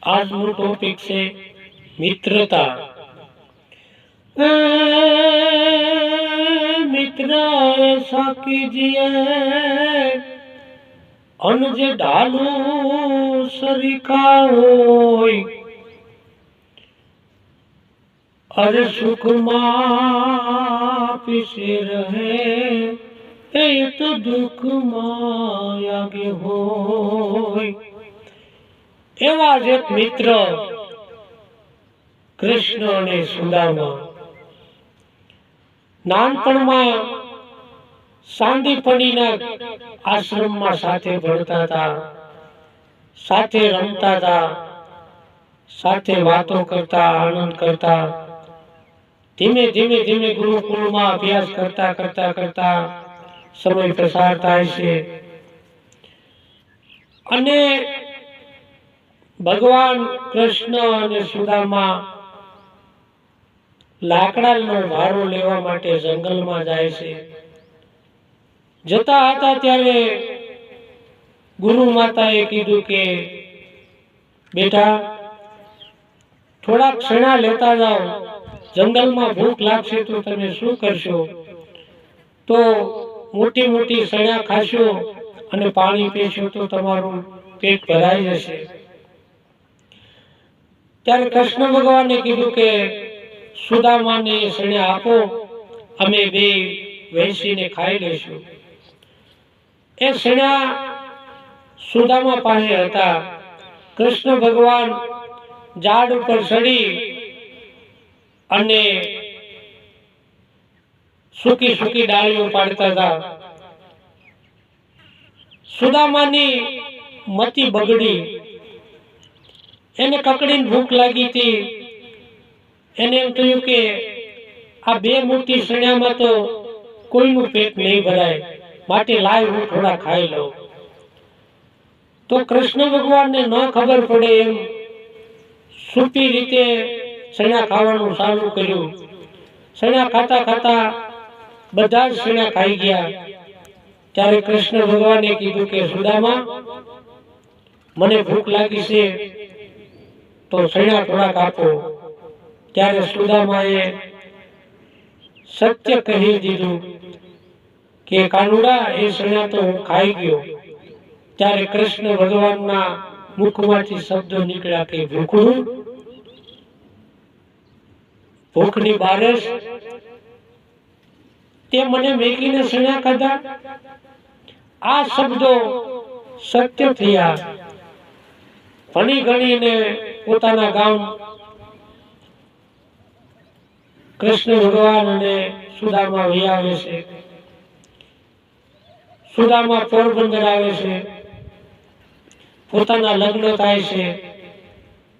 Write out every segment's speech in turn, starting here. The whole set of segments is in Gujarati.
આજનો ટોપિક છે મિત્રતા। મિત્ર ऐसा कीजिए अन जे ढालू सरीखा होय, अरे सुख मां पीछे रहे ए तो दुख मां आगे होय। एवा ज एक मित्र कृष्ण ने सुदामा नानपणमां सांदीपणीना आश्रममां साथे भणता था, साथे रमता था, साथे वातो करता, आनंद करता। धीमे धीमे धीमे गुरुकुलमां अभ्यास करता करता करता समय पसार थाय छे अने भगवान कृष्ण अने सुदामा लाकडानो भारो लेवा माटे जंगलमां जाय छे। जता हता त्यारे गुरु माताए कीधुं के बेटा थोड़ा क्षणा लेता जाओ, जंगल में भूख लागशे तो तमे शुं करशो? तो मोटी मोटी सणा खाशो अने पाणी पीशो तो तमारुं पेट भराई जशे। त्यारे कृष्ण भगवाने कीधुं के सुदामाने सणा आपो, अमे बे वेचीने खाई लेशुं। ए सणा सुदामा पासे हता। कृष्ण भगवान झाड़ पर चढ़ी अने सूकी सूकी डाळीओ पाड़ता था। सुदामानी मती बगड़ी, एने ककड़ीने भूख लागी थी। एने एम थयुं के आ बे मोटी सण्यामां तो कोईनुं पेट नहीं भराय, माटे लाय हूँ थोड़ा खाई लऊं। तो कृष्ण भगवान ने न खबर पड़े एम सूपी रीते सणा खावानुं चालू कर्युं। सणा खाता खाता बधा ज सणा खाई गया। त्यारे कृष्ण भगवाने कीधुं के सुदामा मने भूख लागी छे तो सणा थोड़ा आपो। त्यारे सुदामाए सत्य कही दीधुं के कानुड़ा ए सणा तो हूँ खाई गयो। त्यारे कृष्ण भगवानना मुखमांथी शब्दो निकळ्या के भूखडું, भूखनी बारस ते मने मेकीने सणा खाधा। आ शब्दो सत्य थया। भणी गणीने पोताना गाम कृष्ण भगवान अने सुदामा वही आवे छे। सुदामा पोरबंदर आवे छे, पोताना लग्न थाय छे,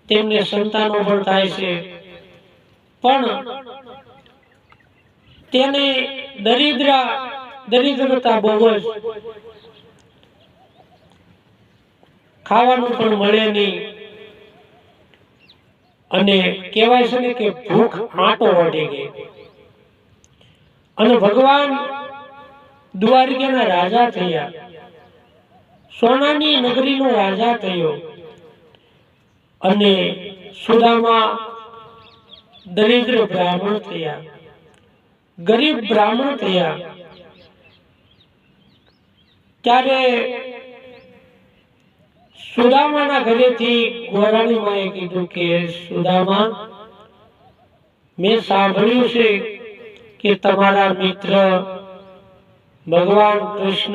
तेमने संतानो पण थाय छे। पण तेने दरिद्रता बहु ज, खावानुं पण मळे नहीं अने कहेवाय छे ने के भूख आंटो वढी गई। अने भगवान द्वारिकाना राजा थया, सोनानी नगरीनो राजा थयो अने सुदामा दरिद्र ब्राह्मण थया, गरीब ब्राह्मण थया। त्यारे सुदामाना घरेथी गोराणी माए कीधुं के सुदामा मैं सांभळ्युं छे के तमारा मित्र भगवान कृष्ण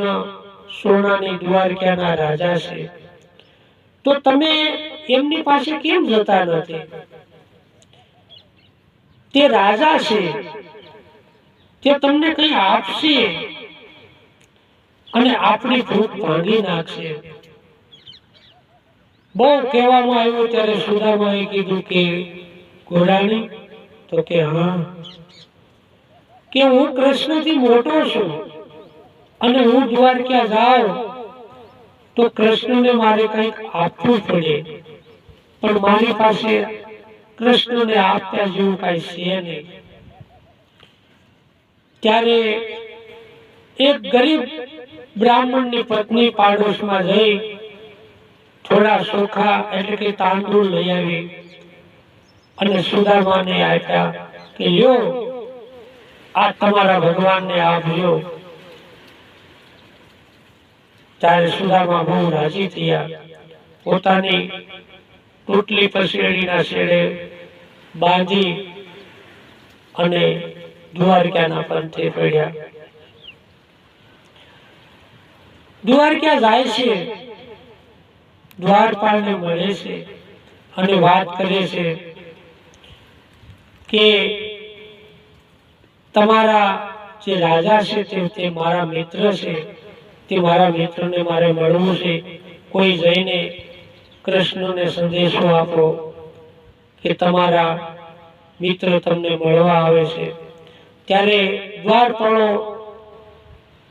सोनानी द्वारकाना राजा छे, तो तमे एमनी पासे केम जता नथी? ते राजा छे, ते तमने कई आपशे अने आपणी भूख भांगी नाखशे। बहु कहेवामां आव्युं त्यारे सुदामाए कीधुं के गोराणी तो के हाँ के हूँ कृष्ण थी मोटो छुं अने हूँ द्वारका जाऊं तो कृष्ण ने मारे कंईक आपवुं पड़े, पण मारी पासे कृष्ण ने आप्या जेवुं कांई छे नहीं। त्यारे एक गरीब ब्राह्मण नी पत्नी पाडोश में जई થોડા ચોખા એટલે કે તાંદૂળ લઈ આવી અને સુદામાને આપ્યા કે લ્યો આ તમારા ભગવાનને આપજો. ત્યારે સુદામા બહુ રાજી થયા, પોતાની ટૂટલી પસેડીના છેડે બાંધી અને દ્વારકાના પંથે પડ્યા. દ્વારકા જાય છે, દ્વારપાળને મળે છે અને વાત કરે છે કે તમારા જે રાજા છે તે મારા મિત્ર છે, તે મારા મિત્રને મારે મળવું છે. કોઈ જઈને કૃષ્ણને સંદેશો આપો કે તમારા મિત્ર તમને મળવા આવે છે. ત્યારે દ્વારપાળો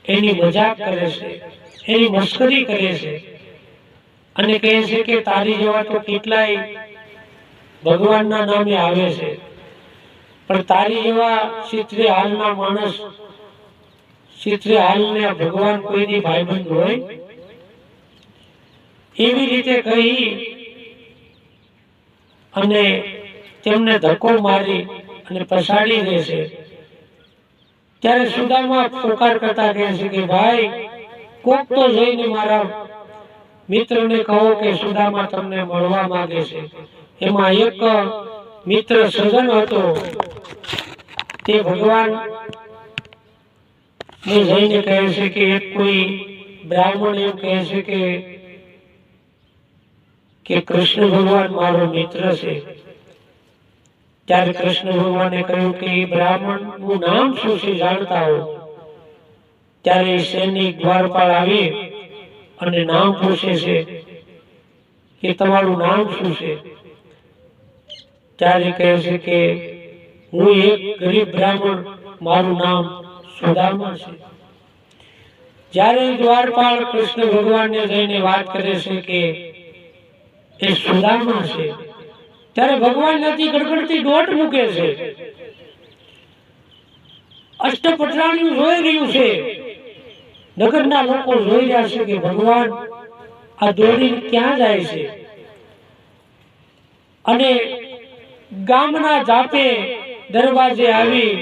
એની મજાક કરે છે, એની મસ્કરી કરે છે અને કહે છે કે તારી જેવા તો કેટલાય ભગવાનના નામે આવે છે, પણ તારી જેવા સિત્રે હાલના માણસ, સિત્રે હાલને ભગવાન કોઈની ભાઈબંધ હોય? એવી રીતે કહી અને તેમને ધક્કો મારી અને પછાડી દે છે. ત્યારે સુદામા પોકાર કરતા કહે છે કે ભાઈ, કોક તો જઈને મારા મિત્રને કહો કે સુદામા તમને મળવા માંગે છે. એમાં એક મિત્ર સજ્જન હતો, તે ભગવાન ને જઈને કહે છે કે એક કોઈ બ્રાહ્મણ એમ કહે છે કે કૃષ્ણ ભગવાન મારો મિત્ર છે. ત્યારે કૃષ્ણ ભગવાને કહ્યું કે એ બ્રાહ્મણ નું નામ શું છે જાણતા હો? ત્યારે સૈનિક દ્વારપાળ આવી અને નામ પૂછે છે કે તમારું નામ શું છે? ત્યારે કહે છે કે હું એક ગરીબ બ્રાહ્મણ, મારું નામ સુદામા છે. જ્યારે દ્વારપાળ કૃષ્ણ ભગવાનને જઈને વાત કરે છે કે એ સુદામા છે, ત્યારે ભગવાન નથી ગડગડતી દોટ મૂકે છે. અષ્ટપટરાણીઓ જોઈ રહ્યું છે, નગરના લોકો જોઈ રહ્યા છે કે ભગવાન આ દોડીને ક્યાં જાય છે. અને ગામના જાપે દરવાજે આવી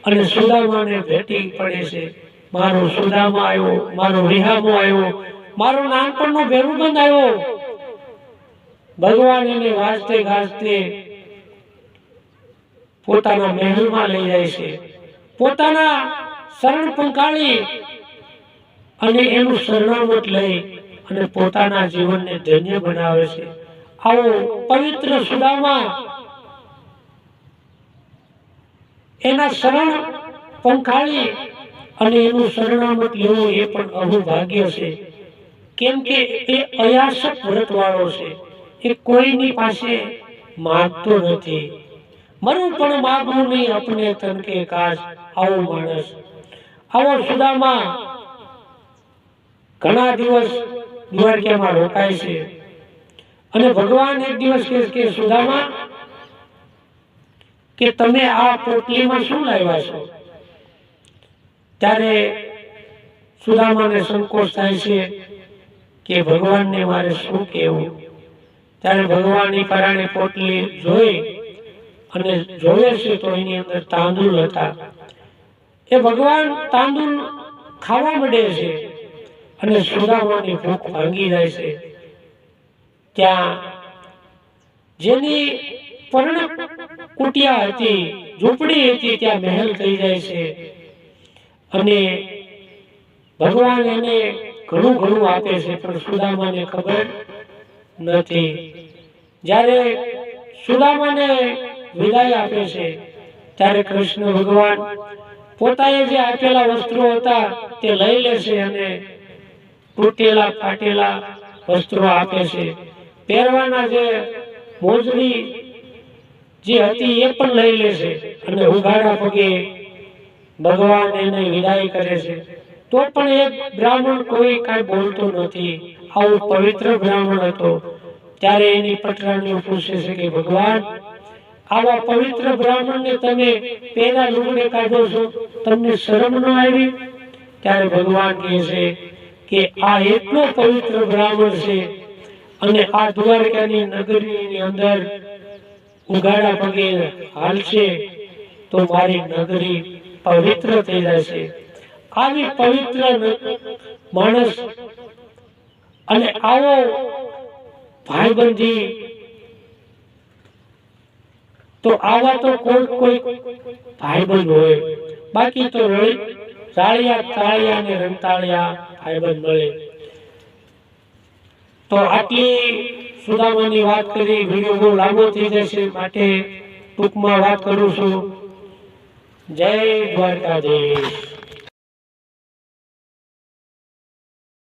અને સુદામાને ભેટી પડે છે. મારો સુદામા આવ્યો, મારો વિહામો આવ્યો, મારો નાનપણનો ભેરુબંધ આવ્યો. ભગવાન એને વાજતે ગાજતે પોતાના મહેલમાં લઈ જાય છે, પોતાના શરણ પંખાળી અને એનું શરણામત લઈ અને પોતાના જીવનને ધન્ય બનાવે છે. આવો પવિત્ર સુદામા એના શરણ પંખાળી અને એનું શરણામત લેવું એ પણ અહોભાગ્ય છે. કેમ કે એ અયાસક વ્રતવાળો છે, એ કોઈની પાસે માંગતો નથી. મરું પણ માગવું નહીં અપને તન કે કાજ. આવો માણસ, આવો સુદામા ઘણા દિવસ દ્વારકામાં રોકાય છે. અને ભગવાન એક દિવસ કહે કે સુદામા કે તમે આ પોટલીમાં શું લાવ્યા છો? ત્યારે સુદામાને સંકોચ થાય છે કે ભગવાનને મારે શું કહેવું. ત્યારે ભગવાનની પરાણે પોટલી જોઈ અને જોવે છે તો એની અંદર તાંદૂળ હતા. એ ભગવાન તાંદૂળ ખાવા માંડે છે અને સુદામાની ભૂખ ભાંગી જાય છે. ત્યાં જેની પર્ણ કુટિયા હતી, ઝૂંપડી હતી, ત્યાં મહેલ થઈ જાય છે. અને ભગવાન એને ઘણું ઘણું આપે છે, પણ સુદામાને ખબર નથી. જ્યારે સુદામાને વિદાય આપે છે ત્યારે કૃષ્ણ ભગવાન પોતાએ જે આપેલા વસ્ત્રો હતા તે લઈ લે છે અને તૂટેલા ફાટેલા વસ્ત્રો આપે છે. પહેરવાના જે મોજડી જે હતી એ પણ લઈ લે છે અને ઉઘાડા પગે ભગવાન એને વિદાય કરે છે. તો પણ એક બ્રાહ્મણ કોઈ કાંઈ બોલતો નથી. આવો પવિત્ર બ્રાહ્મણ હતો. ત્યારે એની પટરાણીઓ પૂછે છે કે ભગવાન, આવા પવિત્ર બ્રાહ્મણને તમે પેલા લુગડે કાઢો છો, તમને શરમ ન આવી? ત્યારે ભગવાન કહે છે કે આ એટલો પવિત્ર બ્રાહ્મણ છે, અને આ દ્વારકાની નગરીની અંદર ઉગાડા પગે હાલશે તો મારી નગરી પવિત્ર થઈ જશે. આવી પવિત્ર માણસ અને આવો ભાઈબંધી તો આવા તો કોઈ ભાઈબંધ હોય, બાકી તો રાળિયા તાળિયા ને રંતાળિયા ભાઈબંધ મળે. તો આટલી સુદામાની વાત કરી, વિડીયો બહુ લાંબો થઈ જશે માટે ટૂંકમાં વાત કરું છું. જય દ્વારકાધીશ.